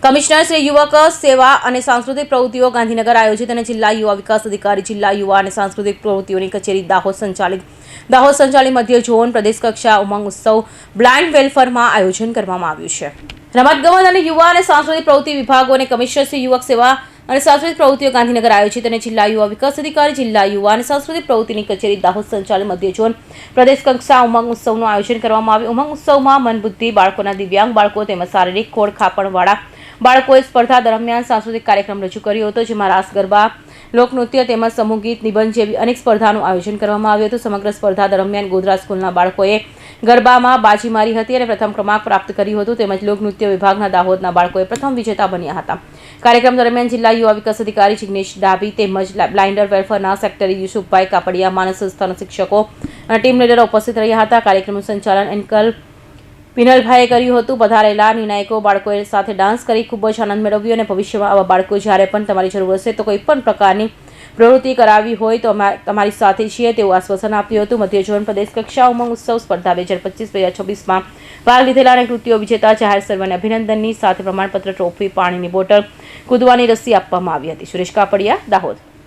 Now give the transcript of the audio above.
Commissioner Shri યુવક સેવા અને સાંસ્કૃતિક પ્રવૃત્તિઓ ગાંધીનગર આયોજિત અને જિલ્લા યુવા વિકાસ અધિકારી જિલ્લા યુવા અને સાંસ્કૃતિક પ્રવૃત્તિઓની કચેરી દાહોદ સંચાલિત મધ્ય ઝોન પ્રદેશ કક્ષા ઉમંગ ઉત્સવ બ્લાઇન્ડ વેલફેરમાં આયોજન કરવામાં આવ્યું છે। રમતગમત અને યુવા અને સાંસ્કૃતિક પ્રવૃત્તિ વિભાગો અને કમિશનર શ્રી યુવક સેવા અને સાંસ્કૃતિક પ્રવૃત્તિઓ ગાંધીનગર આયોજિત અને જિલ્લા યુવા વિકાસ અધિકારી જિલ્લા યુવા અને સાંસ્કૃતિક પ્રવૃત્તિની કચેરી દાહોદ સંચાલિત મધ્ય ઝોન પ્રદેશ કક્ષા ઉમંગ ઉત્સવનું આયોજન કરવામાં આવ્યું। ઉમંગ ઉત્સવમાં મન બુદ્ધિ બાળકોના દિવ્યાંગ બાળકો તેમજ શારીરિક ખોડ ખાપણવાળા બાળકોએ સ્પર્ધા દરમિયાન સાંસ્કૃતિક કાર્યક્રમ રજૂ કર્યો હતો, જેમાં રાસ ગરબા, લોકનૃત્ય તેમજ સમૂહ ગીત, નિબંધ જેવી અનેક સ્પર્ધાનું આયોજન કરવામાં આવ્યું હતું। સમગ્ર સ્પર્ધા દરમિયાન ગોધરા સ્કૂલના બાળકોએ ગરબામાં બાજી મારી હતી અને પ્રથમ ક્રમાંક પ્રાપ્ત કર્યું હતું, તેમજ લોકનૃત્ય વિભાગના દાહોદના બાળકોએ પ્રથમ વિજેતા બન્યા હતા। કાર્યક્રમ દરમિયાન જિલ્લા યુવા વિકાસ અધિકારી જિગ્નેશ ડાભી તેમજ બ્લાઇન્ડર વેલફેરના સેક્રેટરી યુસુફભાઈ કાપડિયા, માનવ સંસ્થાના શિક્ષકો અને ટીમ લીડરો ઉપસ્થિત રહ્યા હતા। કાર્યક્રમનું સંચાલન અંકલ પિનલભાઈએ કર્યું હતું। પધારેલા નિર્ણાયકો બાળકોએ સાથે ડાન્સ કરી ખૂબ જ આનંદ મેળવ્યો અને ભવિષ્યમાં આવા બાળકો જ્યારે પણ તમારી જરૂર હશે તો કોઈ પણ પ્રકારની પ્રવૃત્તિ કરાવી હોય તો તમારી સાથે છીએ તેવું આશ્વાસન આપ્યું હતું। મધ્ય ઝોન પ્રદેશ કક્ષા ઉમંગ ઉત્સવ સ્પર્ધા 2025-2026માં ભાગ લીધેલા અને કૃતિઓ વિજેતા જાહેર સર્વેને અભિનંદનની સાથે પ્રમાણપત્ર, ટ્રોફી, પાણીની બોટલ, કૂદવાની રસ્સી આપવામાં આવી હતી। સુરેશ કાપડિયા, દાહોદ।